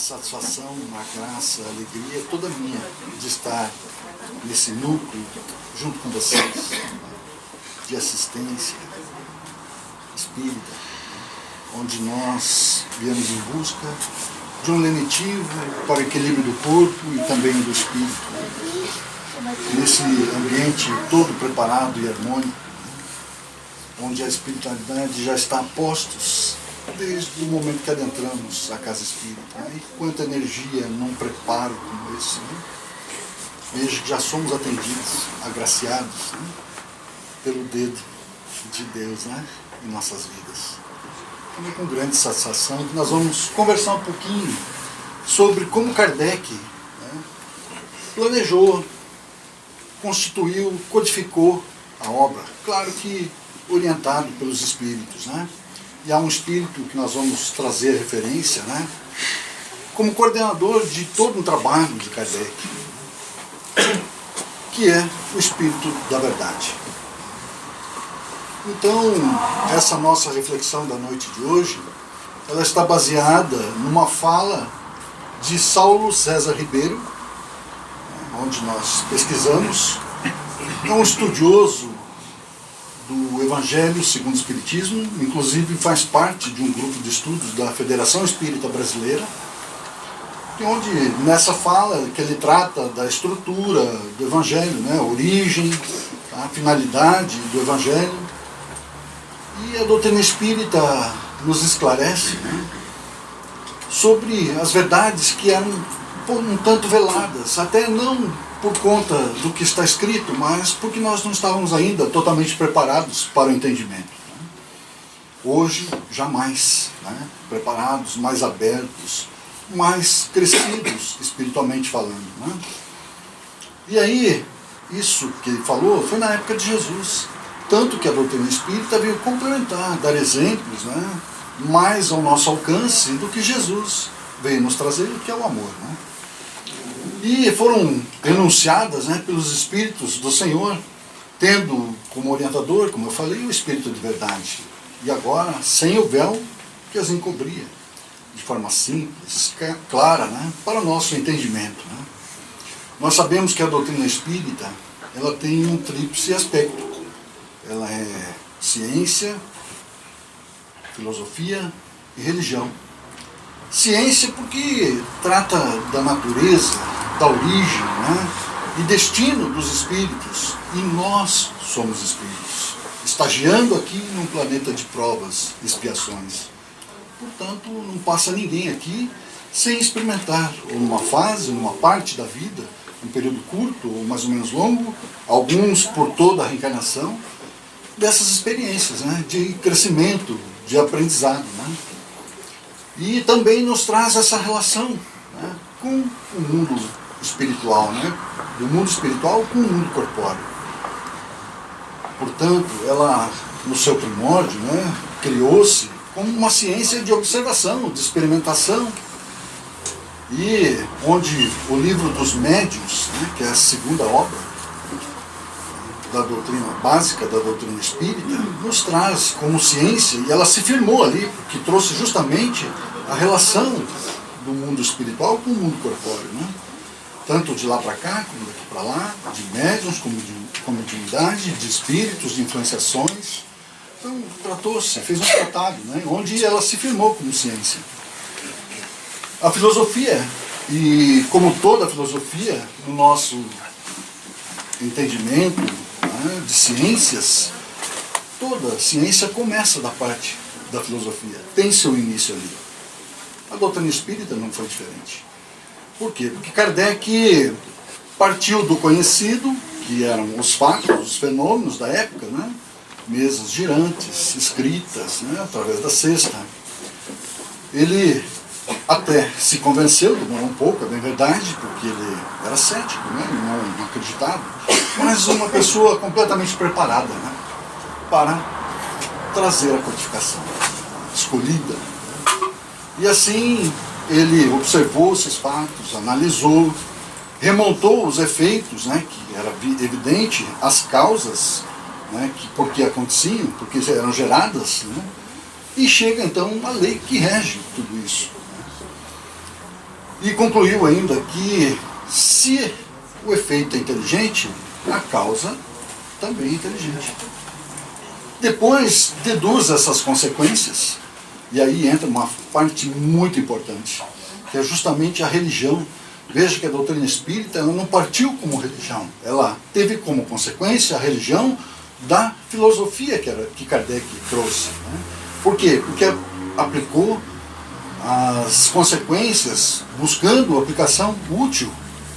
satisfação, a graça, a alegria toda minha de estar nesse núcleo junto com vocês, de assistência espírita, onde nós viemos em busca de um lenitivo para o equilíbrio do corpo e também do espírito, nesse ambiente todo preparado e harmônico, onde a espiritualidade já está a postos desde o momento que adentramos a casa espírita. E quanta energia num preparo como esse, né? Vejo que já somos atendidos, agraciados, né? Pelo dedo de Deus, né? Em nossas vidas. Também com grande satisfação que nós vamos conversar um pouquinho sobre como Kardec, né, planejou, constituiu, codificou a obra. Claro que orientado pelos espíritos, né? E há um espírito que nós vamos trazer referência, né, como coordenador de todo um trabalho de Kardec, que é o espírito da verdade. Então, essa nossa reflexão da noite de hoje, ela está baseada numa fala de Saulo César Ribeiro, onde nós pesquisamos. É um estudioso do Evangelho segundo o Espiritismo, inclusive faz parte de um grupo de estudos da Federação Espírita Brasileira, onde nessa fala que ele trata da estrutura do Evangelho, né, a origem, a finalidade do Evangelho, e a doutrina espírita nos esclarece, né, sobre as verdades que eram um tanto veladas, até não por conta do que está escrito, mas porque nós não estávamos ainda totalmente preparados para o entendimento. Né? Hoje, jamais, né, preparados, mais abertos, mais crescidos espiritualmente falando. Né? E aí, isso que ele falou foi na época de Jesus. Tanto que a doutrina espírita veio complementar, dar exemplos, né, mais ao nosso alcance do que Jesus veio nos trazer, que é o amor. Né? E foram enunciadas, né, pelos Espíritos do Senhor, tendo como orientador, como eu falei, o Espírito de verdade. E agora, sem o véu que as encobria, de forma simples, clara, né, para o nosso entendimento. Né? Nós sabemos que a doutrina espírita, ela tem um tríplice aspecto. Ela é ciência, filosofia e religião. Ciência porque trata da natureza, da origem, né, e destino dos espíritos. E nós somos espíritos, estagiando aqui num planeta de provas e expiações. Portanto, não passa ninguém aqui sem experimentar, ou numa fase, numa parte da vida, um período curto ou mais ou menos longo, alguns por toda a reencarnação, dessas experiências, né, de crescimento, de aprendizado. Né? E também nos traz essa relação, né, com o mundo espiritual, né, do mundo espiritual com o mundo corpóreo. Portanto, ela, no seu primórdio, né, criou-se como uma ciência de observação, de experimentação, e onde o livro dos médiuns, né, que é a segunda obra da doutrina básica, da doutrina espírita, nos traz como ciência, e ela se firmou ali, porque trouxe justamente a relação do mundo espiritual com o mundo corpóreo, né? Tanto de lá para cá, como daqui para lá, de médiuns, como de unidade, de espíritos, de influenciações. Então, tratou-se, fez um tratado, né, onde ela se firmou como ciência. A filosofia, e como toda a filosofia, no nosso entendimento, né, de ciências, toda ciência começa da parte da filosofia, tem seu início ali. A doutrina espírita não foi diferente. Por quê? Porque Kardec partiu do conhecido, que eram os fatos, os fenômenos da época, né? Mesas girantes, escritas, né, através da cesta. Ele até se convenceu, demorou um pouco, é bem verdade, porque ele era cético, né, não acreditava, mas uma pessoa completamente preparada, né, para trazer a codificação, escolhida. E assim ele observou esses fatos, analisou, remontou os efeitos, né, que era evidente, as causas, né, por que aconteciam, porque eram geradas, né, e chega então a lei que rege tudo isso. E concluiu ainda que se o efeito é inteligente, a causa também é inteligente. Depois deduz essas consequências, e aí entra uma parte muito importante, que é justamente a religião. Veja que a doutrina espírita ela não partiu como religião, ela teve como consequência a religião da filosofia que Kardec trouxe. Né? Por quê? Porque aplicou as consequências buscando aplicação útil,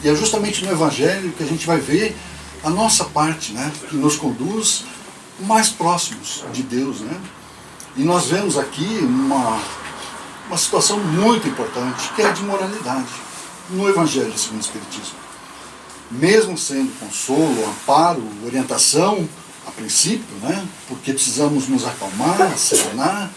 e é justamente no Evangelho que a gente vai ver a nossa parte, né? Que nos conduz mais próximos de Deus. Né? E nós vemos aqui uma situação muito importante, que é a de moralidade, no Evangelho segundo o Espiritismo. Mesmo sendo consolo, amparo, orientação, a princípio, né? Porque precisamos nos acalmar, serenar,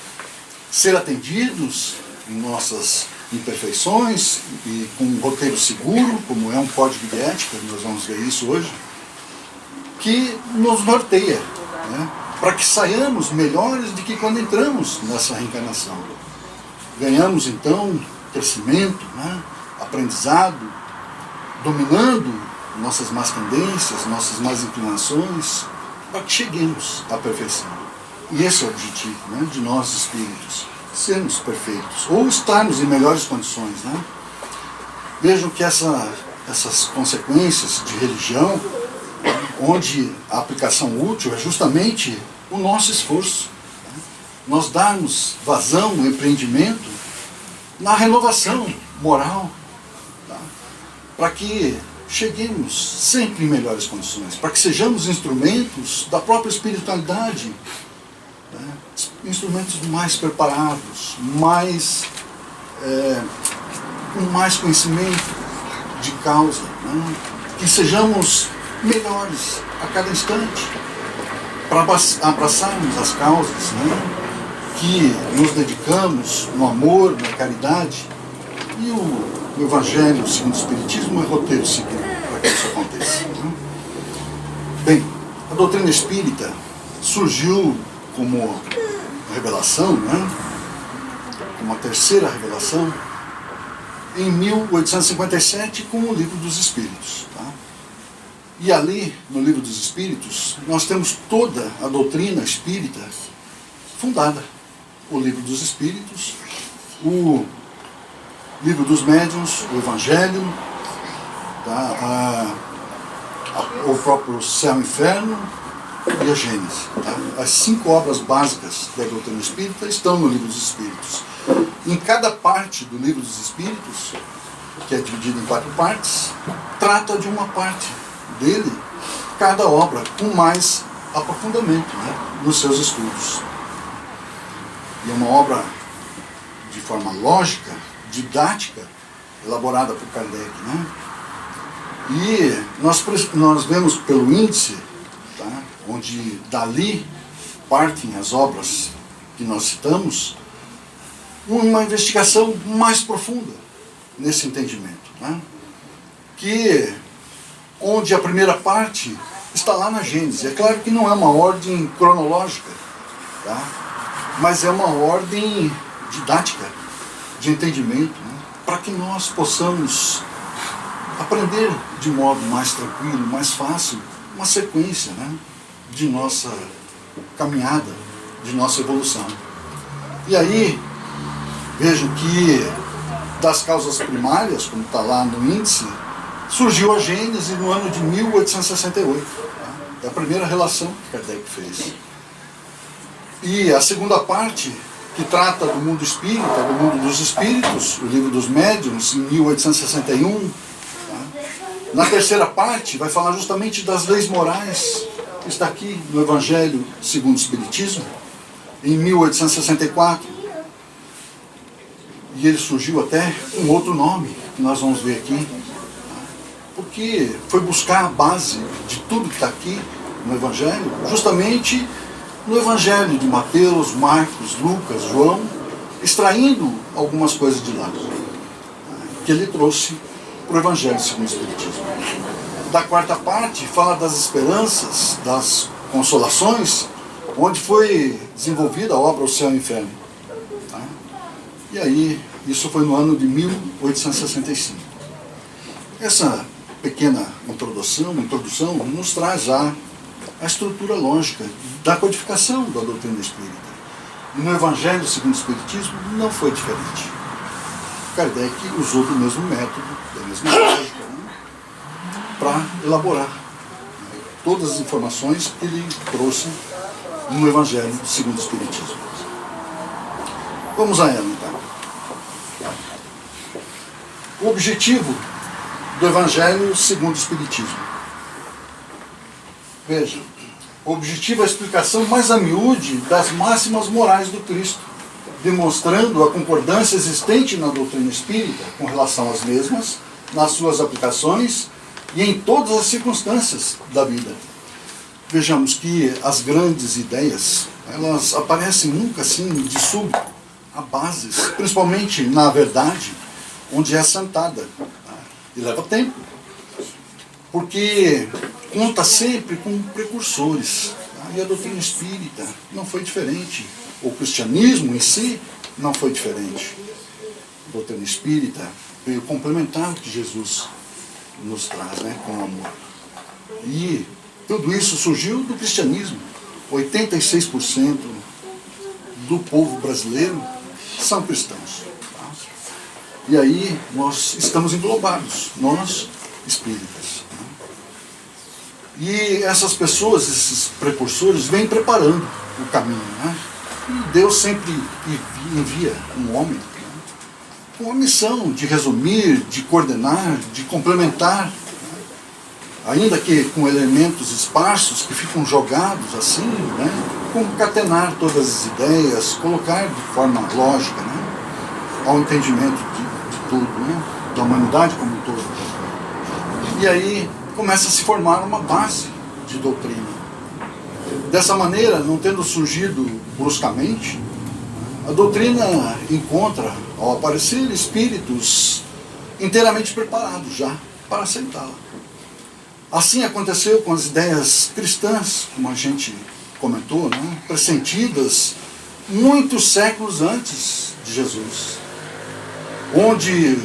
ser atendidos em nossas imperfeições e com um roteiro seguro, como é um código de ética, nós vamos ver isso hoje, que nos norteia, né? Para que saiamos melhores do que quando entramos nessa reencarnação. Ganhamos então crescimento, né? Aprendizado, dominando nossas más tendências, nossas más inclinações, para que cheguemos à perfeição. E esse é o objetivo, né, de nós espíritos, sermos perfeitos, ou estarmos em melhores condições. Né? Vejam que essas consequências de religião, onde a aplicação útil é justamente o nosso esforço. Né? Nós darmos vazão no empreendimento, na renovação moral, tá? Para que cheguemos sempre em melhores condições, para que sejamos instrumentos da própria espiritualidade, né? Instrumentos mais preparados, com mais conhecimento de causa, né? Que sejamos melhores a cada instante, para abraçarmos as causas, né? Que nos dedicamos no amor, na caridade, e o Evangelho segundo o Espiritismo é roteiro seguro para que isso aconteça. Né? Bem, a doutrina espírita surgiu como revelação, né? Uma terceira revelação, em 1857 com o Livro dos Espíritos. Tá? E ali, no Livro dos Espíritos, nós temos toda a doutrina espírita fundada. O Livro dos Espíritos, o Livro dos Médiuns, o Evangelho, tá? O próprio Céu e Inferno e a Gênese. Tá? As 5 obras básicas da doutrina espírita estão no Livro dos Espíritos. Em cada parte do Livro dos Espíritos, que é dividido em 4 partes, trata de uma parte dele, cada obra com mais aprofundamento, né, nos seus estudos. E é uma obra de forma lógica, didática, elaborada por Kardec. Né? E nós vemos pelo índice, tá, onde dali partem as obras que nós citamos, uma investigação mais profunda nesse entendimento. Né? Onde a primeira parte está lá na Gênese. É claro que não é uma ordem cronológica, tá? Mas é uma ordem didática, de entendimento, né? Para que nós possamos aprender de modo mais tranquilo, mais fácil, uma sequência, né, de nossa caminhada, de nossa evolução. E aí, vejam que das causas primárias, como está lá no índice, surgiu a Gênese no ano de 1868. Tá? É a primeira relação que Kardec fez. E a segunda parte, que trata do mundo espírita, do mundo dos espíritos, o Livro dos Médiuns, em 1861. Tá? Na terceira parte, vai falar justamente das leis morais, que está aqui no Evangelho segundo o Espiritismo, em 1864. E ele surgiu até com outro nome, que nós vamos ver aqui, porque foi buscar a base de tudo que está aqui no Evangelho, justamente no Evangelho de Mateus, Marcos, Lucas, João, extraindo algumas coisas de lá, que ele trouxe para o Evangelho segundo o Espiritismo. Da quarta parte, fala das esperanças, das consolações, onde foi desenvolvida a obra O Céu e o Inferno. Tá? E aí Isso foi no ano de 1865. Essa pequena introdução nos traz já a estrutura lógica da codificação da doutrina espírita. E no Evangelho segundo o Espiritismo não foi diferente. Kardec usou do mesmo método, da mesma lógica, para elaborar todas as informações que ele trouxe no Evangelho segundo o Espiritismo. Vamos a ela, então. O objetivo do Evangelho segundo o Espiritismo. Veja, o objetivo é a explicação mais a miúde das máximas morais do Cristo, demonstrando a concordância existente na doutrina espírita com relação às mesmas, nas suas aplicações e em todas as circunstâncias da vida. Vejamos que as grandes ideias, elas aparecem nunca assim de súbito, a bases, principalmente na verdade, onde é assentada. E leva tempo, porque conta sempre com precursores. E a doutrina espírita não foi diferente. O cristianismo em si não foi diferente. A doutrina espírita veio complementar o que Jesus nos traz, com amor. E tudo isso surgiu do cristianismo. 86% do povo brasileiro são cristãos. E aí nós estamos englobados, nós espíritas. E essas pessoas, esses precursores, vêm preparando o caminho. E Deus sempre envia um homem com a missão de resumir, de coordenar, de complementar, ainda que com elementos esparsos que ficam jogados assim, concatenar todas as ideias, colocar de forma lógica, ao entendimento de tudo, da humanidade como um todo. E aí começa a se formar uma base de doutrina. Dessa maneira, não tendo surgido bruscamente, a doutrina encontra, ao aparecer, espíritos inteiramente preparados já para aceitá-la. Assim aconteceu com as ideias cristãs, como a gente comentou, pressentidas muitos séculos antes de Jesus, onde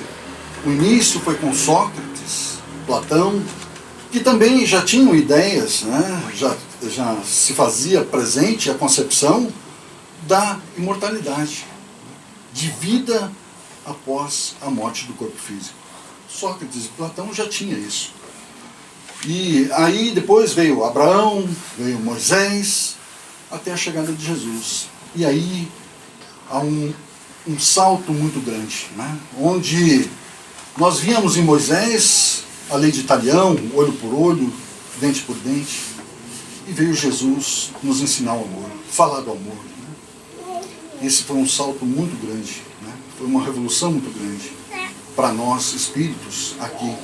o início foi com Sócrates, Platão, que também já tinham ideias, já se fazia presente a concepção da imortalidade, de vida após a morte do corpo físico. Sócrates e Platão já tinham isso. E aí depois veio Abraão, veio Moisés, até a chegada de Jesus. E aí há um salto muito grande, onde nós víamos em Moisés a lei de talião, olho por olho, dente por dente, e veio Jesus nos ensinar o amor, falar do amor. Esse foi um salto muito grande, foi uma revolução muito grande para nós espíritos aqui.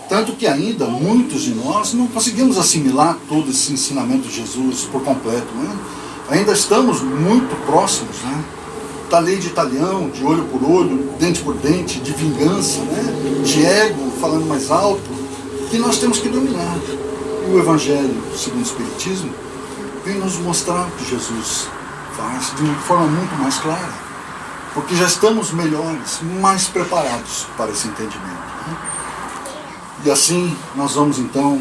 Tanto que ainda muitos de nós não conseguimos assimilar todo esse ensinamento de Jesus por completo. Ainda estamos muito próximos, da lei de talião, de olho por olho, dente por dente, de vingança, de ego falando mais alto, que nós temos que dominar. E o Evangelho, segundo o Espiritismo, vem nos mostrar o que Jesus faz de uma forma muito mais clara, porque já estamos melhores, mais preparados para esse entendimento. E assim nós vamos então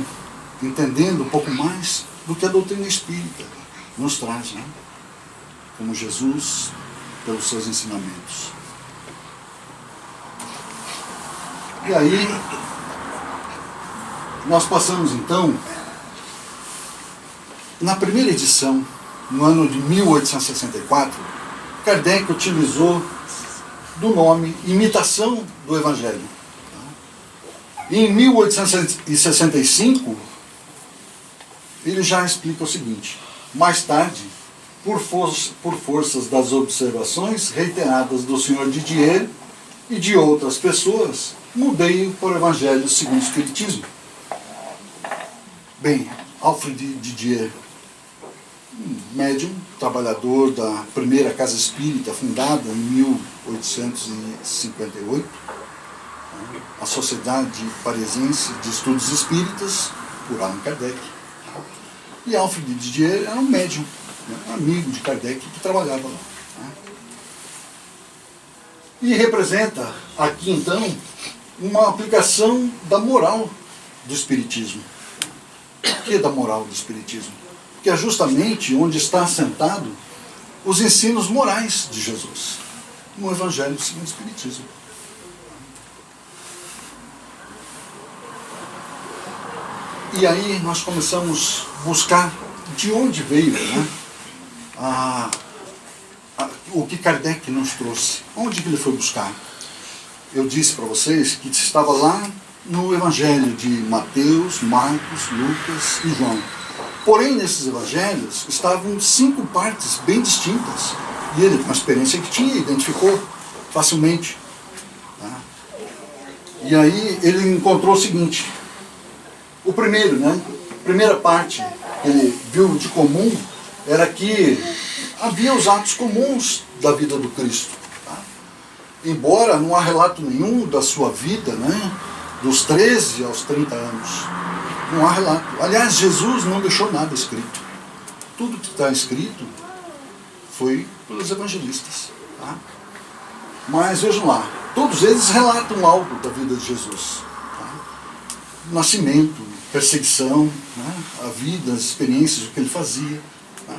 entendendo um pouco mais do que a doutrina espírita nos traz, como Jesus pelos seus ensinamentos. E aí nós passamos então na primeira edição, no ano de 1864, Kardec utilizou do nome Imitação do Evangelho. Em 1865, ele já explica o seguinte: mais tarde, por forças das observações reiteradas do Sr. Didier e de outras pessoas, mudei para o Evangelho segundo o Espiritismo. Bem, Alfred Didier, médium, trabalhador da primeira casa espírita, fundada em 1858, a Sociedade Parisiense de Estudos Espíritas, por Allan Kardec. E Alfred Didier era um médium, amigo de Kardec, que trabalhava lá. E representa aqui então uma aplicação da moral do Espiritismo. O que é da moral do Espiritismo? Que é justamente onde está assentado os ensinos morais de Jesus, no Evangelho segundo o Espiritismo. E aí nós começamos a buscar de onde veio, né, o que Kardec nos trouxe. Onde que ele foi buscar? Eu disse para vocês que estava lá no Evangelho de Mateus, Marcos, Lucas e João. Porém, nesses evangelhos estavam 5 partes bem distintas. E ele, com a experiência que tinha, identificou facilmente. Tá? E aí ele encontrou o seguinte. O primeiro, né? A primeira parte que ele viu de comum era que havia os atos comuns da vida do Cristo. Tá? Embora não há relato nenhum da sua vida, né? Dos 13 aos 30 anos. Não há relato. Aliás, Jesus não deixou nada escrito. Tudo que está escrito foi pelos evangelistas. Tá? Mas vejam lá, todos eles relatam algo da vida de Jesus. Tá? Nascimento, perseguição, né? A vida, as experiências, o que ele fazia. Tá?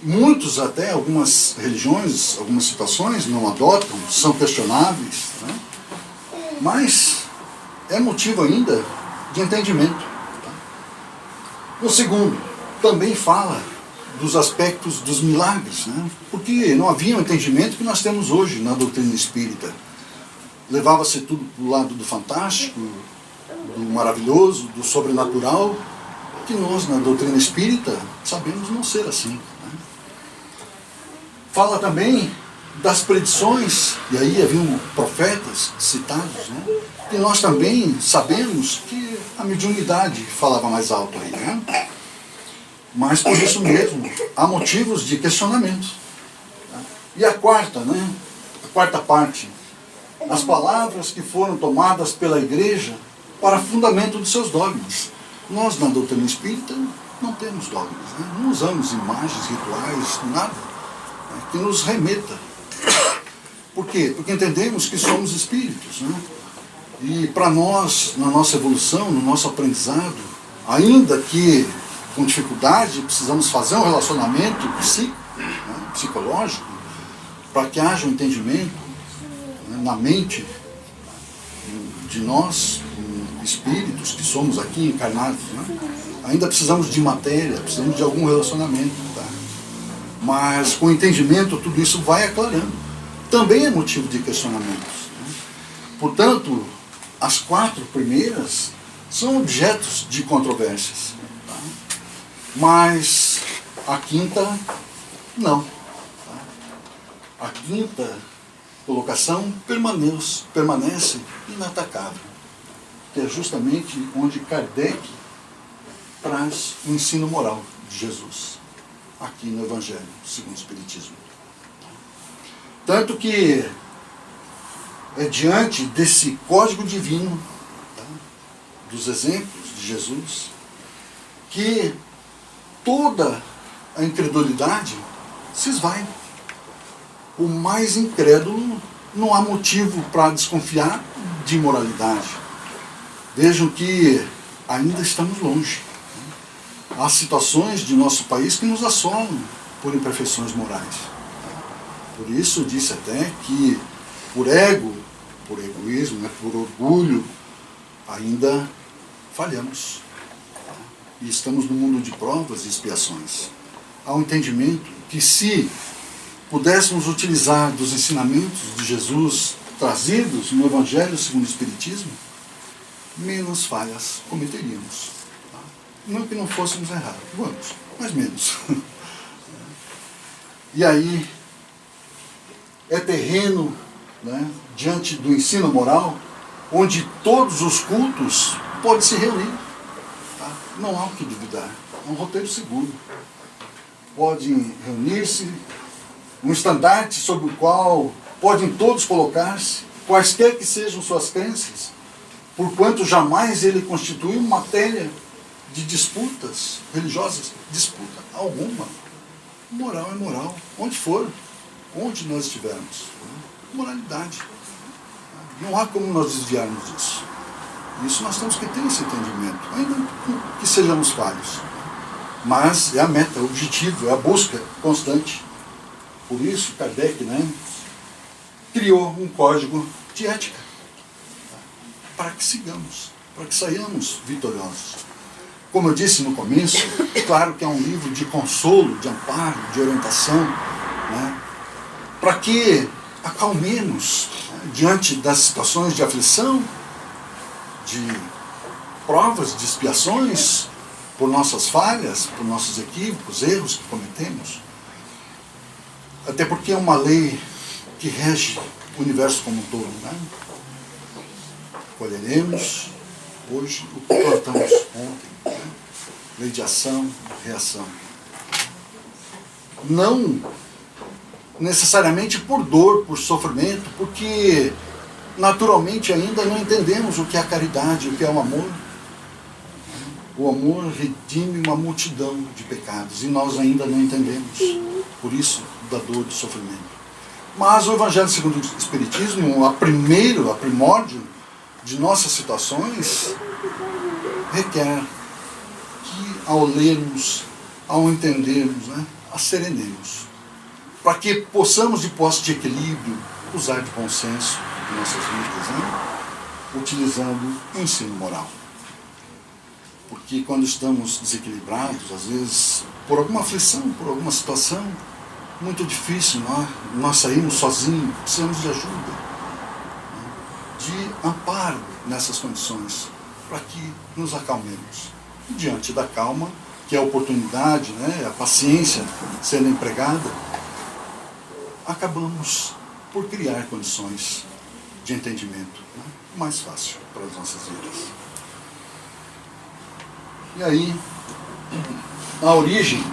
Muitos até, algumas religiões, algumas situações não adotam, são questionáveis. Né? Mas é motivo ainda de entendimento. O segundo, também fala dos aspectos dos milagres, né? Porque não havia um entendimento que nós temos hoje na doutrina espírita. Levava-se tudo para o lado do fantástico, do maravilhoso, do sobrenatural, que nós na doutrina espírita sabemos não ser assim. Né? Fala também das predições, e aí haviam profetas citados, né? E nós também sabemos que a mediunidade falava mais alto aí, né? Mas por isso mesmo, há motivos de questionamento. E a quarta, né? A quarta parte, as palavras que foram tomadas pela igreja para fundamento de seus dogmas. Nós na doutrina espírita não temos dogmas, né? Não usamos imagens, rituais, nada, né, que nos remeta. Por quê? Porque entendemos que somos espíritos, né? E para nós, na nossa evolução, no nosso aprendizado, ainda que com dificuldade, precisamos fazer um relacionamento psicológico para que haja um entendimento, né, na mente de nós, espíritos que somos aqui encarnados. Né? Ainda precisamos de matéria, precisamos de algum relacionamento. Tá? Mas com o entendimento tudo isso vai aclarando. Também é motivo de questionamentos. Né? Portanto, as 4 primeiras são objetos de controvérsias. Tá? Mas a quinta, não. Tá? A quinta colocação permanece inatacável, que é justamente onde Kardec traz o ensino moral de Jesus, aqui no Evangelho segundo o Espiritismo. Tanto que é diante desse código divino, tá, dos exemplos de Jesus, que toda a incredulidade se esvai. O mais incrédulo não há motivo para desconfiar de imoralidade. Vejam que ainda estamos longe. Há situações de nosso país que nos assolam por imperfeições morais. Por isso eu disse até que por ego, por egoísmo, né, por orgulho, ainda falhamos. E estamos no mundo de provas e expiações. Há um entendimento que se pudéssemos utilizar dos ensinamentos de Jesus trazidos no Evangelho segundo o Espiritismo, menos falhas cometeríamos. Tá? Não que não fôssemos errar, vamos, mas menos. E aí, é terreno, né, diante do ensino moral, onde todos os cultos podem se reunir. Tá? Não há o que duvidar, é um roteiro seguro. Podem reunir-se, um estandarte sobre o qual podem todos colocar-se, quaisquer que sejam suas crenças, porquanto jamais ele constitui matéria de disputas religiosas, disputa alguma. Moral é moral, onde for, onde nós estivermos. moralidade. Não há como nós desviarmos disso. Isso nós temos que ter esse entendimento, ainda que sejamos falhos. Mas é a meta, o objetivo, é a busca constante. Por isso, Kardec, criou um código de ética para que sigamos, para que saiamos vitoriosos. Como eu disse no começo, claro que é um livro de consolo, de amparo, de orientação, para que acalmemos diante das situações de aflição, de provas, de expiações, por nossas falhas, por nossos equívocos, erros que cometemos. Até porque é uma lei que rege o universo como um todo. Colheremos hoje o que plantamos ontem. Lei de ação, reação. Não necessariamente por dor, por sofrimento, porque naturalmente ainda não entendemos o que é a caridade, o que é o amor. O amor redime uma multidão de pecados e nós ainda não entendemos. Por isso, da dor, do sofrimento. Mas o Evangelho segundo o Espiritismo, a primórdio de nossas situações, requer que ao lermos, ao entendermos, asserenemos. Para que possamos, de posse de equilíbrio, usar de bom senso em nossas vidas, utilizando o ensino moral. Porque quando estamos desequilibrados, às vezes, por alguma aflição, por alguma situação muito difícil, nós saímos sozinhos, precisamos de ajuda, de amparo nessas condições, para que nos acalmemos. E diante da calma, que é a oportunidade, a paciência sendo empregada, acabamos por criar condições de entendimento mais fácil para as nossas vidas. E aí, a origem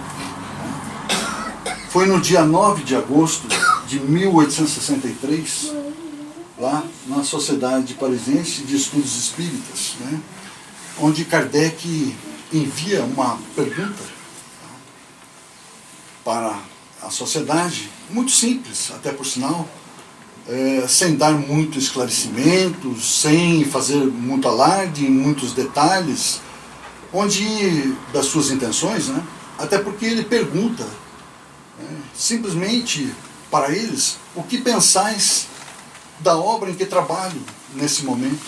foi no dia 9 de agosto de 1863, lá na Sociedade Parisiense de Estudos Espíritas, onde Kardec envia uma pergunta para a sociedade, muito simples, até por sinal, sem dar muito esclarecimento, sem fazer muito alarde, muitos detalhes, onde das suas intenções, até porque ele pergunta simplesmente para eles o que pensais da obra em que trabalho nesse momento.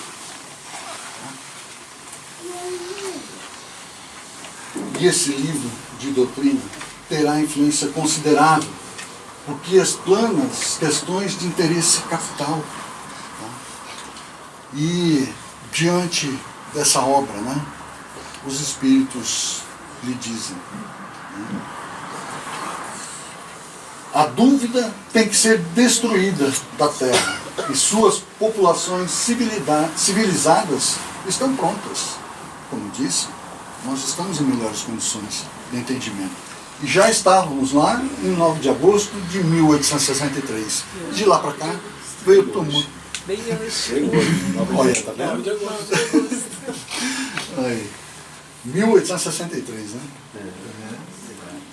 E esse livro de doutrina terá influência considerável, porque explana as questões de interesse capital. E diante dessa obra, os espíritos lhe dizem: a dúvida tem que ser destruída da Terra e suas populações civilizadas estão prontas. Como disse, nós estamos em melhores condições de entendimento. E já estávamos lá em 9 de agosto de 1863. De lá para cá veio o tumulto. Olha, tá vendo? Aí. 1863,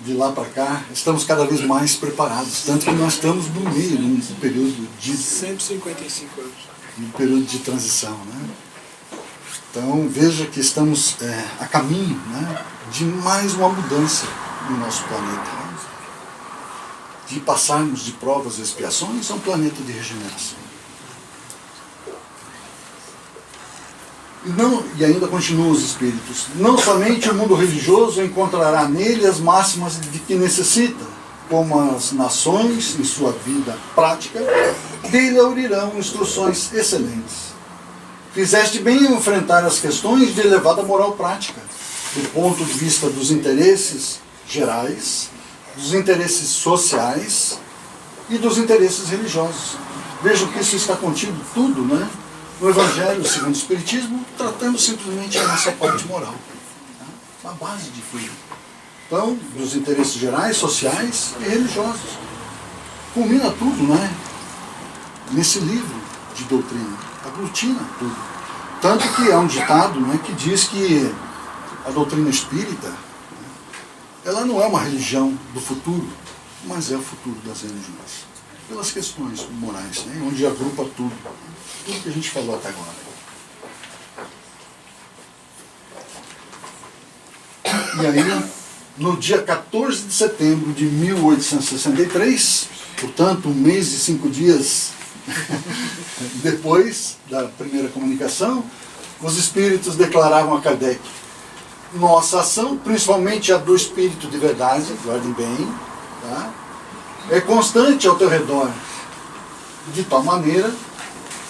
De lá para cá, estamos cada vez mais preparados. Tanto que nós estamos no meio, num período de 155 anos. Um período de transição, Então, veja que estamos a caminho, de mais uma mudança no nosso planeta. De passarmos de provas e expiações a um planeta de regeneração. E ainda continuam os espíritos. Não somente o mundo religioso encontrará nele as máximas de que necessita, como as nações, em sua vida prática, dele aurirão instruções excelentes. Fizeste bem em enfrentar as questões de elevada moral prática, do ponto de vista dos interesses gerais, dos interesses sociais e dos interesses religiosos. Vejam que isso está contido tudo, no Evangelho segundo o Espiritismo, tratando simplesmente a nossa parte moral. A base de tudo. Então, dos interesses gerais, sociais e religiosos. Culmina tudo, nesse livro de doutrina. Aglutina tudo. Tanto que há um ditado, que diz que a doutrina espírita, ela não é uma religião do futuro, mas é o futuro das religiões. pelas questões morais, né? Onde agrupa tudo que a gente falou até agora. E aí, no dia 14 de setembro de 1863, portanto, 1 mês e 5 dias depois da primeira comunicação, os espíritos declaravam a Kardec: nossa ação, principalmente a do espírito de verdade, guardem bem, tá? É constante ao teu redor, de tal maneira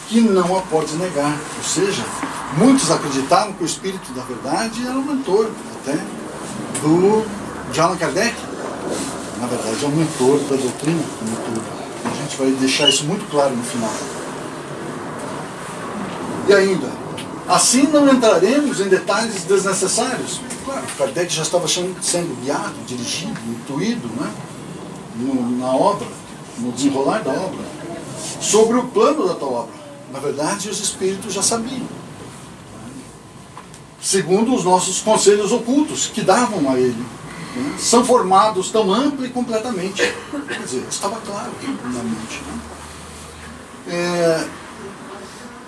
que não a podes negar. Ou seja, muitos acreditavam que o espírito da verdade era o mentor até de Allan Kardec. Na verdade, é o mentor da doutrina, como tudo. A gente vai deixar isso muito claro no final. E ainda, assim não entraremos em detalhes desnecessários. Claro, Kardec já estava sendo guiado, dirigido, intuído, né? Na obra, no desenrolar da obra, sobre o plano da tal obra. Na verdade, os espíritos já sabiam, segundo os nossos conselhos ocultos que davam a ele, né? São formados tão amplo e completamente. Quer dizer, estava claro na mente, né?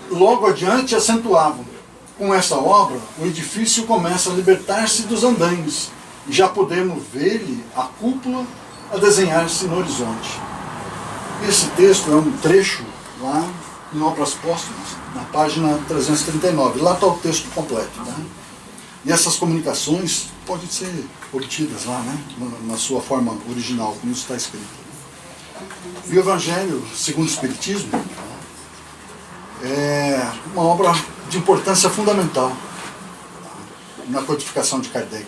Logo adiante acentuavam: com essa obra, o edifício começa a libertar-se dos andaimes, e já podemos ver-lhe a cúpula a desenhar-se no horizonte. Esse texto é um trecho lá em Obras Póstumas, na página 339. Lá está o texto completo, né? E essas comunicações podem ser obtidas lá, né? Na sua forma original, como isso está escrito. E o Evangelho segundo o Espiritismo é uma obra de importância fundamental na codificação de Kardec,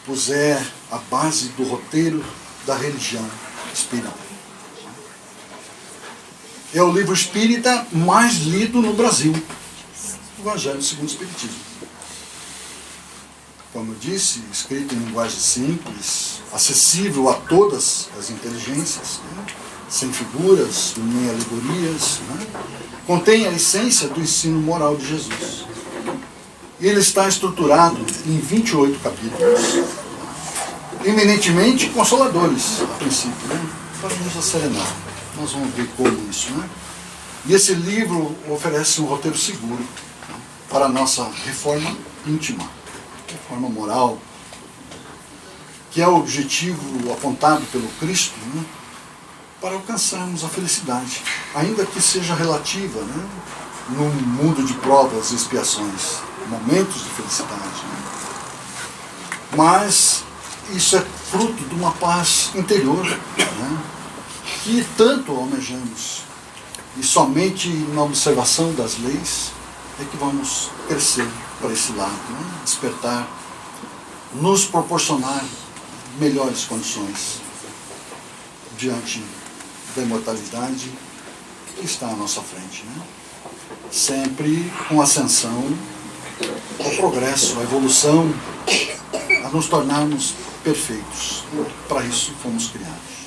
pois é a base do roteiro da religião espírita. É o livro espírita mais lido no Brasil, o Evangelho segundo o Espiritismo. Como eu disse, escrito em linguagem simples, acessível a todas as inteligências, né? Sem figuras, nem alegorias, né? Contém a essência do ensino moral de Jesus. Ele está estruturado em 28 capítulos, eminentemente consoladores, a princípio, né? Para nos acerenar. Nós vamos ver como isso, né? E esse livro oferece um roteiro seguro, né? Para a nossa reforma íntima, reforma moral, que é o objetivo apontado pelo Cristo, né? Para alcançarmos a felicidade, ainda que seja relativa, né? Num mundo de provas e expiações, momentos de felicidade, né? Mas isso é fruto de uma paz interior, né? Que tanto almejamos, e somente na observação das leis é que vamos crescer para esse lado, né? Despertar, nos proporcionar melhores condições diante da imortalidade que está à nossa frente, né? Sempre com ascensão ao progresso, à evolução, a nos tornarmos perfeitos. Para isso fomos criados.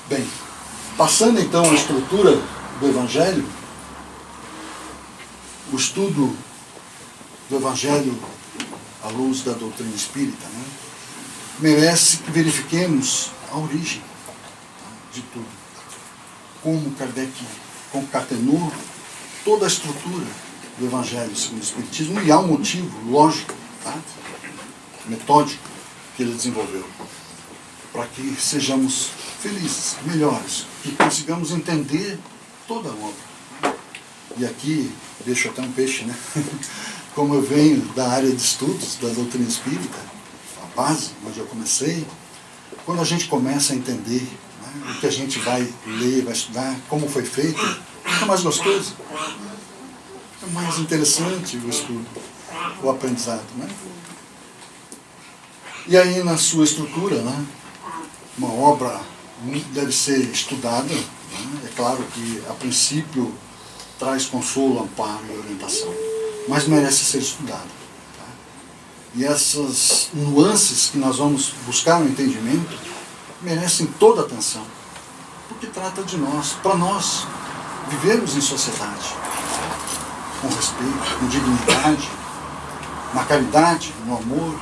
Bem, passando então à estrutura do Evangelho, o estudo do Evangelho à luz da doutrina espírita, né? Merece que verifiquemos a origem de tudo. Como Kardec concatenou toda a estrutura do Evangelho segundo o Espiritismo, e há um motivo lógico, tá? Metódico, que ele desenvolveu, para que sejamos felizes, melhores, que consigamos entender toda a obra. E aqui, deixo até um peixe, né? Como eu venho da área de estudos da doutrina espírita, a base, onde eu comecei, quando a gente começa a entender, né, o que a gente vai ler, vai estudar, como foi feito, fica mais gostoso, é mais interessante o estudo, o aprendizado, né? E aí, na sua estrutura, né, uma obra deve ser estudada, né? É claro que a princípio traz consolo, amparo e orientação, mas merece ser estudada, tá? E essas nuances que nós vamos buscar no entendimento merecem toda a atenção, porque trata de nós, para nós vivermos em sociedade, com respeito, com dignidade, na caridade, no amor,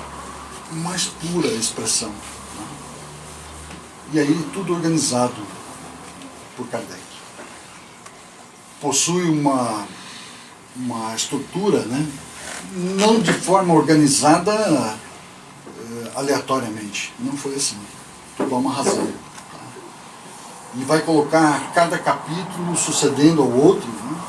mais pura expressão, né? E aí tudo organizado por Kardec. Possui uma estrutura, né? Não de forma organizada aleatoriamente. Não foi assim. Tudo há uma razão. Tá? E vai colocar cada capítulo sucedendo ao outro, né?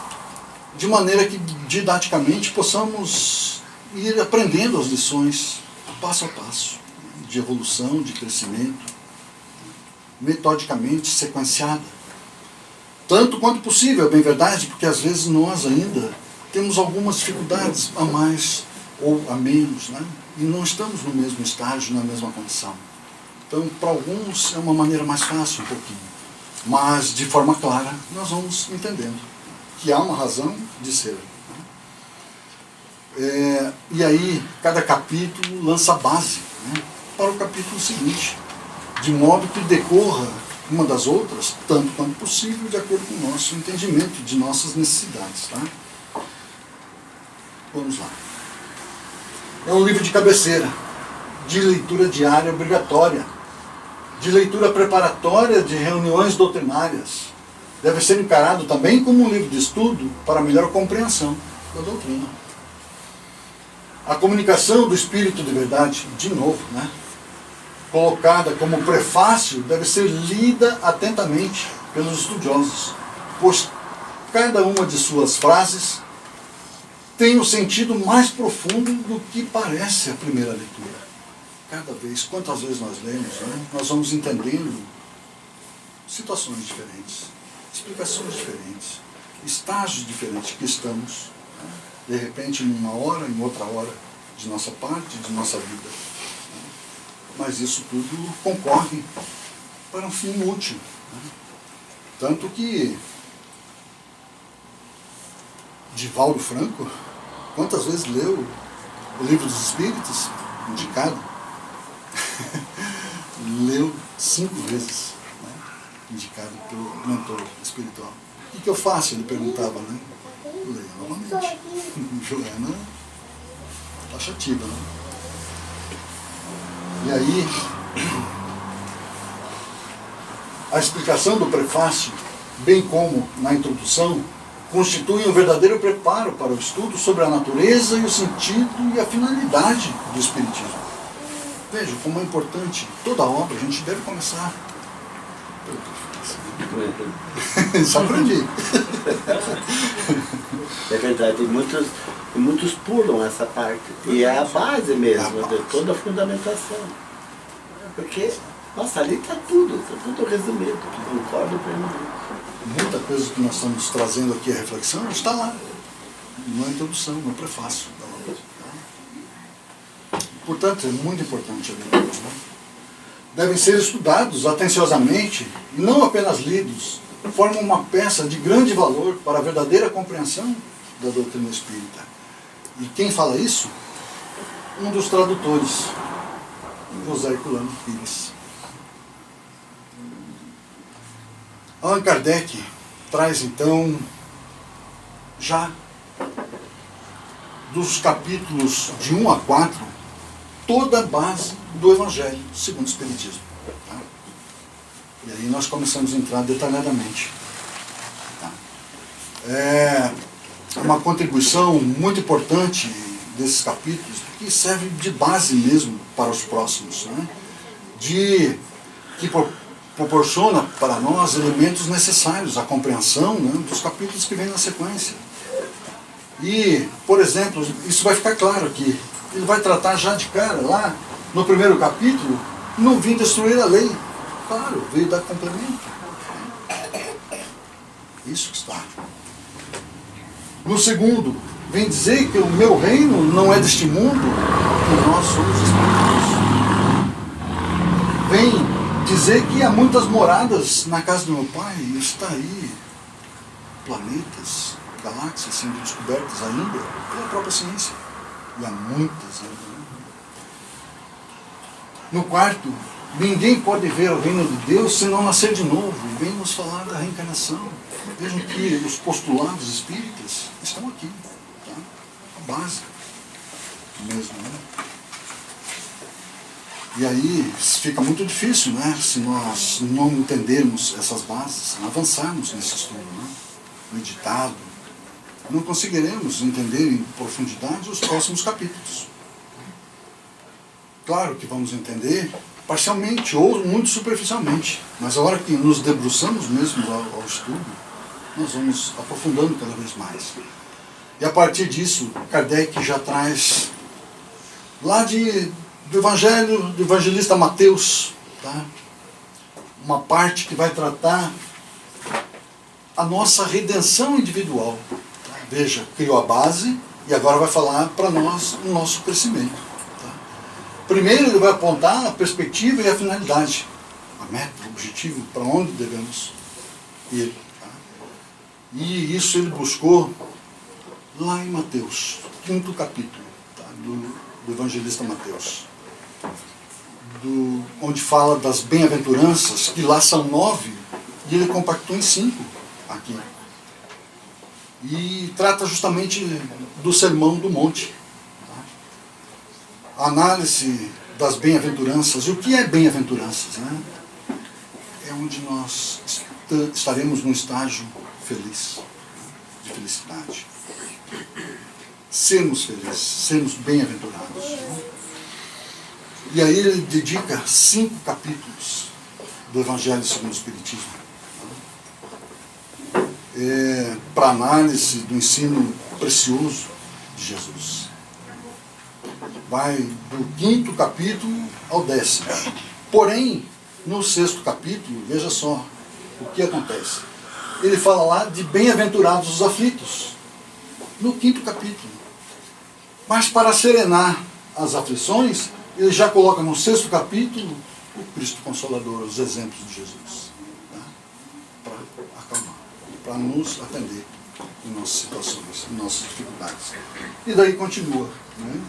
De maneira que didaticamente possamos ir aprendendo as lições passo a passo, de evolução, de crescimento, metodicamente sequenciada. Tanto quanto possível, é bem verdade, porque às vezes nós ainda temos algumas dificuldades a mais ou a menos, né? E não estamos no mesmo estágio, na mesma condição. Então, para alguns é uma maneira mais fácil um pouquinho, mas de forma clara nós vamos entendendo que há uma razão de ser. E aí, cada capítulo lança a base, né, para o capítulo seguinte, de modo que decorra uma das outras, tanto quanto possível, de acordo com o nosso entendimento de nossas necessidades. Tá? Vamos lá. É um livro de cabeceira, de leitura diária obrigatória, de leitura preparatória de reuniões doutrinárias. Deve ser encarado também como um livro de estudo para melhor compreensão da doutrina. A comunicação do Espírito de Verdade, de novo, né, colocada como prefácio, deve ser lida atentamente pelos estudiosos, pois cada uma de suas frases tem um sentido mais profundo do que parece a primeira leitura. Cada vez, quantas vezes nós lemos, né, nós vamos entendendo situações diferentes, explicações diferentes, estágios diferentes que estamos, né, de repente, numa hora, em outra hora de nossa parte, de nossa vida. Mas isso tudo concorre para um fim útil. Né? Tanto que Divaldo Franco, quantas vezes leu o Livro dos Espíritos, indicado? Leu 5 vezes, né? Indicado pelo mentor espiritual. O que eu faço? Ele perguntava, né? Leia novamente. Joana taxativa, né? E aí, a explicação do prefácio, bem como na introdução, constitui um verdadeiro preparo para o estudo sobre a natureza e o sentido e a finalidade do Espiritismo. Veja como é importante toda a obra, a gente deve começar pelo prefácio. Isso aprendi. É verdade, muitos pulam essa parte. E é a base mesmo de toda a fundamentação. Porque, nossa, ali está tudo resumido. Concordo plenamente. Muita coisa que nós estamos trazendo aqui a reflexão está lá, na introdução, no prefácio da obra. Portanto, é muito importante a leitura. Né? Devem ser estudados atenciosamente e não apenas lidos. Formam uma peça de grande valor para a verdadeira compreensão da doutrina espírita. E quem fala isso? Um dos tradutores, José Herculano Pires. Allan Kardec traz então, já dos capítulos de 1 a 4, toda a base do Evangelho segundo o Espiritismo. Tá? E aí nós começamos a entrar detalhadamente. Tá? É uma contribuição muito importante desses capítulos, que serve de base mesmo para os próximos, né? Que proporciona para nós elementos necessários à compreensão, né, dos capítulos que vêm na sequência. E, por exemplo, isso vai ficar claro aqui. Ele vai tratar já de cara, lá no primeiro capítulo, não vim destruir a lei. Claro, veio dar complemento. Isso que está. No segundo, vem dizer que o meu reino não é deste mundo, que nós somos espíritos. Vem dizer que há muitas moradas na casa do meu pai, está aí planetas, galáxias sendo descobertas ainda pela própria ciência. E há muitas ainda. No quarto, ninguém pode ver o reino de Deus se não nascer de novo. Vem nos falar da reencarnação. Vejam que os postulados espíritas estão aqui. Tá? A base mesmo, né? E aí fica muito difícil, né? Se nós não entendermos essas bases, não avançarmos nesse estudo, né? Meditado, não conseguiremos entender em profundidade os próximos capítulos. Claro que vamos entender parcialmente ou muito superficialmente, mas a hora que nos debruçamos mesmo ao estudo, nós vamos aprofundando cada vez mais. E a partir disso, Kardec já traz lá do Evangelho, do evangelista Mateus, tá? Uma parte que vai tratar a nossa redenção individual. Tá? Veja, criou a base e agora vai falar para nós o nosso crescimento. Tá? Primeiro ele vai apontar a perspectiva e a finalidade, a meta, o objetivo, para onde devemos ir. Tá? E isso ele buscou lá em Mateus, 5º capítulo, tá? do evangelista Mateus. Onde fala das bem-aventuranças, que lá são 9, e ele compactou em 5 aqui. E trata justamente do Sermão do Monte. Tá? A análise das bem-aventuranças. E o que é bem-aventuranças? Né? É onde nós estaremos num estágio feliz, de felicidade. Sermos felizes, sermos bem-aventurados. E aí ele dedica 5 capítulos do Evangelho segundo o Espiritismo para análise do ensino precioso de Jesus. Vai do 5º capítulo ao 10º. Porém, no 6º capítulo, veja só o que acontece. Ele fala lá de bem-aventurados os aflitos. No 5º capítulo. Mas para serenar as aflições, ele já coloca no 6º capítulo o Cristo Consolador, os exemplos de Jesus. Tá? Para acalmar, para nos atender em nossas situações, em nossas dificuldades. E daí continua. Né?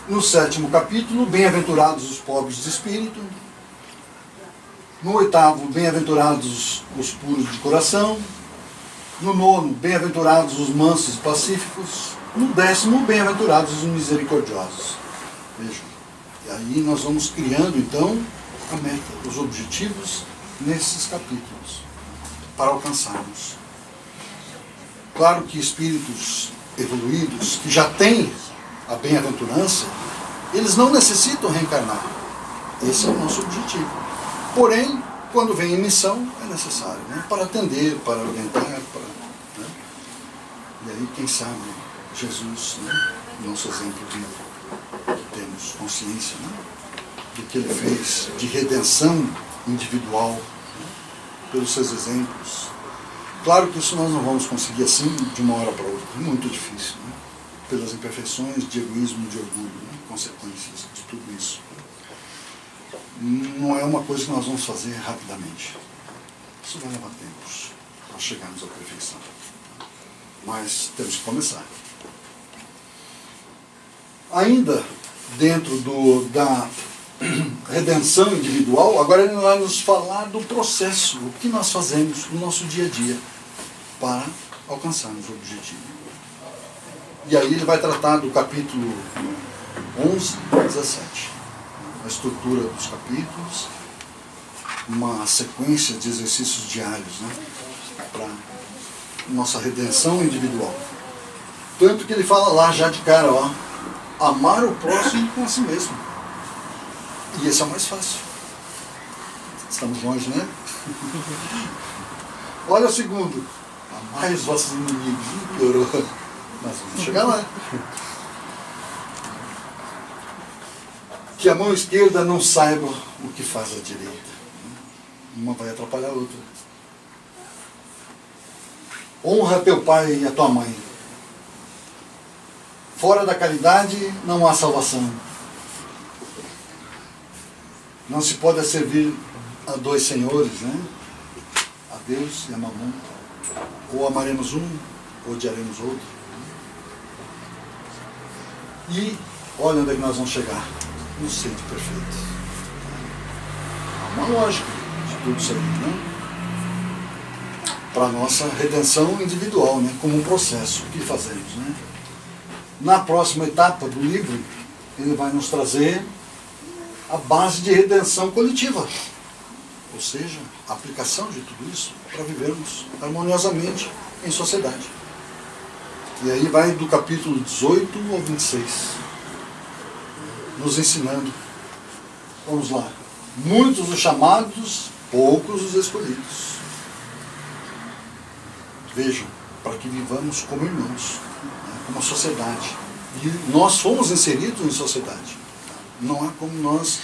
No 7º capítulo, bem-aventurados os pobres de espírito. No 8º, bem-aventurados os puros de coração. No 9º, bem-aventurados os mansos e pacíficos. No 10º, bem-aventurados os misericordiosos. Vejam. E aí nós vamos criando, então, a meta, os objetivos nesses capítulos, para alcançarmos. Claro que espíritos evoluídos, que já têm a bem-aventurança, eles não necessitam reencarnar. Esse é o nosso objetivo. Porém, quando vem em missão, é necessário, né? Para atender, para orientar, né? E aí, quem sabe, Jesus, né? Nosso exemplo vivo, que temos consciência, né? Do que ele fez de redenção individual, né? Pelos seus exemplos. Claro que isso nós não vamos conseguir assim de uma hora para outra, é muito difícil, né? Pelas imperfeições de egoísmo e de orgulho, né? Consequências de tudo isso. Não é uma coisa que nós vamos fazer rapidamente. Isso vai levar tempos para chegarmos à perfeição. Mas temos que começar. Ainda dentro da redenção individual, agora ele vai nos falar do processo, o que nós fazemos no nosso dia a dia para alcançarmos o objetivo. E aí ele vai tratar do capítulo 11 e 17. A estrutura dos capítulos, uma sequência de exercícios diários, né, para nossa redenção individual. Tanto que ele fala lá já de cara, ó, amar o próximo com a si mesmo. E esse é o mais fácil. Estamos longe, né? Olha o segundo. Amai os vossos inimigos. Piorou. Mas vamos chegar lá. Que a mão esquerda não saiba o que faz a direita. Uma vai atrapalhar a outra. Honra teu pai e a tua mãe. Fora da caridade não há salvação. Não se pode servir a dois senhores, né? A Deus e a Mamon. Ou amaremos um, ou odiaremos outro. E olha onde é que nós vamos chegar. No centro perfeito. Há uma lógica de tudo isso aí, né? Para a nossa redenção individual, né? Como um processo. O que fazemos, né? Na próxima etapa do livro, ele vai nos trazer a base de redenção coletiva. Ou seja, a aplicação de tudo isso para vivermos harmoniosamente em sociedade. E aí vai do capítulo 18 ao 26, nos ensinando. Vamos lá. Muitos os chamados, poucos os escolhidos. Vejam, para que vivamos como irmãos, como sociedade. E nós fomos inseridos em sociedade. Não há como nós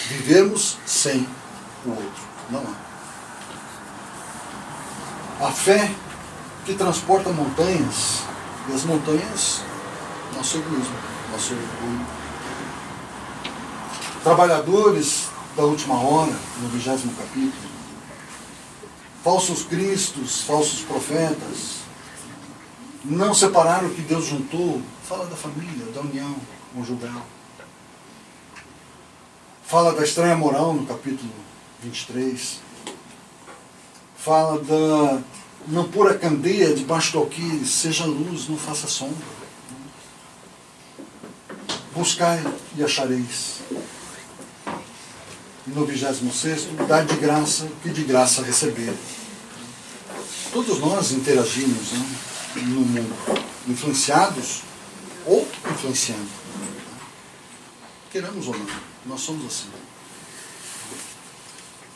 vivermos sem o outro. Não há. A fé que transporta montanhas, e as montanhas, nosso egoísmo, nosso orgulho. Trabalhadores da última hora, no 20º capítulo, falsos cristos, falsos profetas, não separaram o que Deus juntou. Fala da família, da união conjugal. Fala da estranha moral no capítulo 23. Fala da não pôr a candeia debaixo do alqueire, seja luz, não faça sombra. Buscai e achareis. E no 26º, dá de graça o que de graça receber. Todos nós interagimos, né, no mundo, influenciados ou influenciando. Queremos ou não, nós somos assim.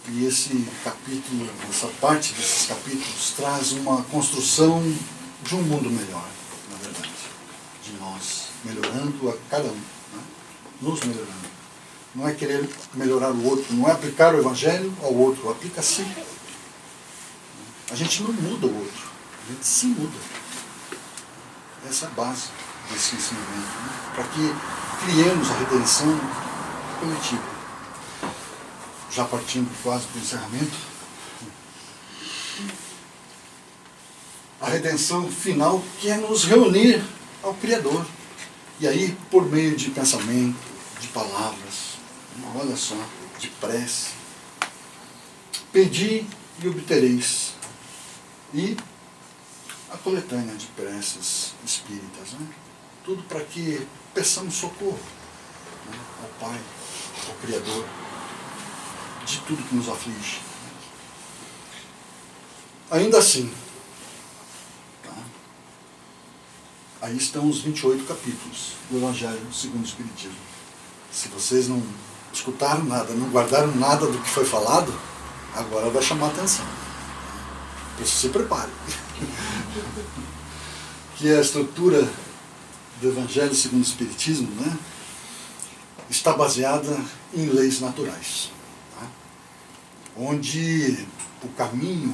E esse capítulo, essa parte desses capítulos, traz uma construção de um mundo melhor, na verdade. De nós, melhorando a cada um, né? Nos melhorando. Não é querer melhorar o outro, não é aplicar o Evangelho ao outro, aplica a si. A gente não muda o outro, a gente se muda. Essa é a base desse ensinamento, né? Para que criemos a redenção coletiva. Já partindo quase para o encerramento, a redenção final que é nos reunir ao Criador. E aí, por meio de pensamento, de palavras, olha só, de prece, pedi e obtereis. E a coletânea de preces espíritas, né? Tudo para que peçamos socorro, né, ao Pai, ao Criador, de tudo que nos aflige. Ainda assim, tá? Aí estão os 28 capítulos do Evangelho segundo o Espiritismo. Se vocês não escutaram nada, não guardaram nada do que foi falado, agora vai chamar a atenção. Então se prepare. Que a estrutura do Evangelho segundo o Espiritismo, né, está baseada em leis naturais. Onde o caminho,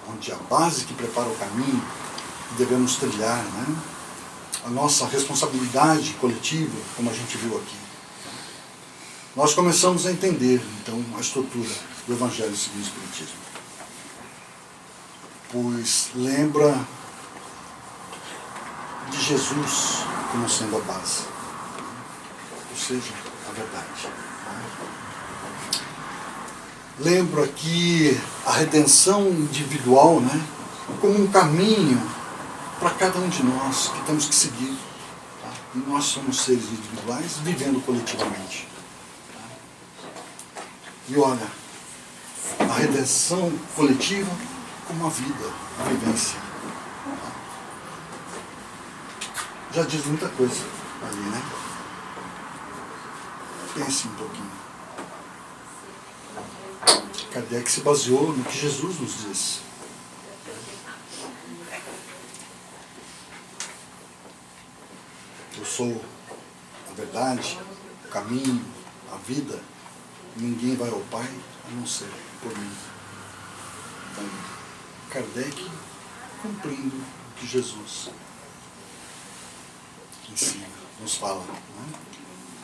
onde a base que prepara o caminho que devemos trilhar, né? A nossa responsabilidade coletiva, como a gente viu aqui. Nós começamos a entender, então, a estrutura do Evangelho segundo o Espiritismo. Pois lembra de Jesus como sendo a base, ou seja, a verdade. Lembro aqui a redenção individual, né, como um caminho para cada um de nós que temos que seguir. Tá? E nós somos seres individuais vivendo coletivamente. Tá? E olha, a redenção coletiva como a vida, a vivência. Tá? Já diz muita coisa ali, né? Pense um pouquinho. Kardec se baseou no que Jesus nos disse. Eu sou a verdade, o caminho, a vida. Ninguém vai ao Pai a não ser por mim. Então, Kardec cumprindo o que Jesus ensina, nos fala, né?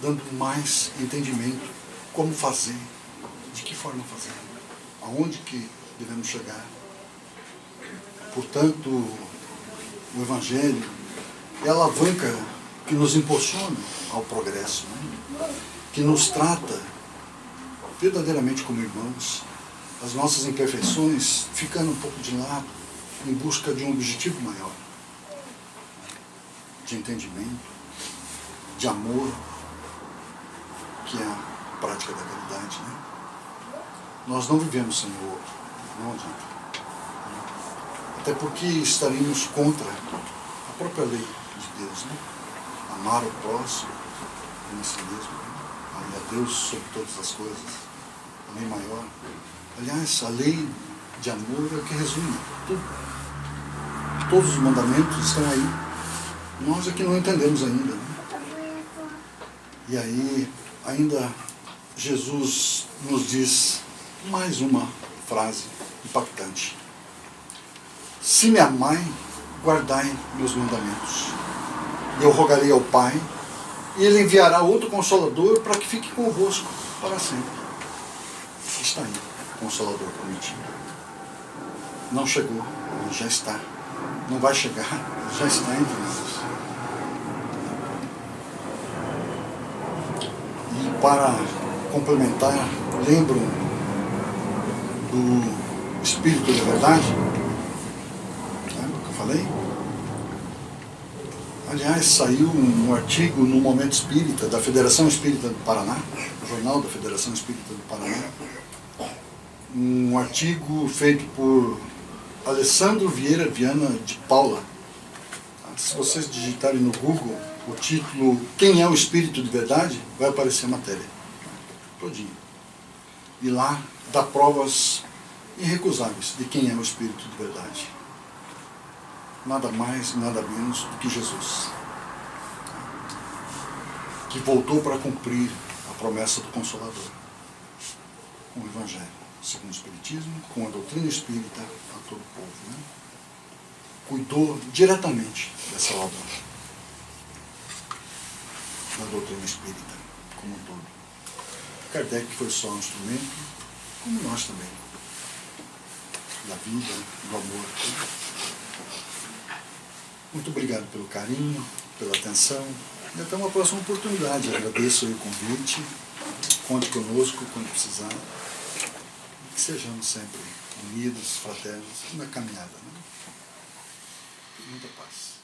Dando mais entendimento como fazer, de que forma fazer. Aonde que devemos chegar? Portanto, o Evangelho é a alavanca que nos impulsiona ao progresso, né? Que nos trata verdadeiramente como irmãos, as nossas imperfeições ficando um pouco de lado, em busca de um objetivo maior, de entendimento, de amor, que é a prática da caridade, né? Nós não vivemos sem o outro, não adianta. Até porque estaríamos contra a própria lei de Deus, né? Amar o próximo como a si mesmo, amar a Deus sobre todas as coisas, a lei maior. Aliás, a lei de amor é o que resume tudo. Todos os mandamentos estão aí. Nós é que não entendemos ainda, né? E aí, ainda Jesus nos diz mais uma frase impactante. Se me amai, guardai meus mandamentos. Eu rogarei ao Pai, e Ele enviará outro Consolador para que fique convosco para sempre. Está aí, o Consolador prometido. Não chegou, ele já está. Não vai chegar, ele já está entre nós. E para complementar, lembro do Espírito da Verdade? Lembra que eu falei? Aliás, saiu um artigo no Momento Espírita, da Federação Espírita do Paraná, o jornal da Federação Espírita do Paraná, um artigo feito por Alessandro Vieira Viana de Paula. Se vocês digitarem no Google o título Quem é o Espírito de Verdade, vai aparecer a matéria todinho. E lá dá provas irrecusáveis de quem é o Espírito de Verdade. Nada mais, nada menos do que Jesus, que voltou para cumprir a promessa do Consolador, com o Evangelho, segundo o Espiritismo, com a doutrina espírita a todo o povo, né? Cuidou diretamente dessa obra, da doutrina espírita, como um todo. Kardec foi só um instrumento, como nós também, da vida, do amor. Muito obrigado pelo carinho, pela atenção, e até uma próxima oportunidade. Agradeço aí o convite, conte conosco quando precisar, e que sejamos sempre unidos, fraternos, na caminhada, né? Muita paz.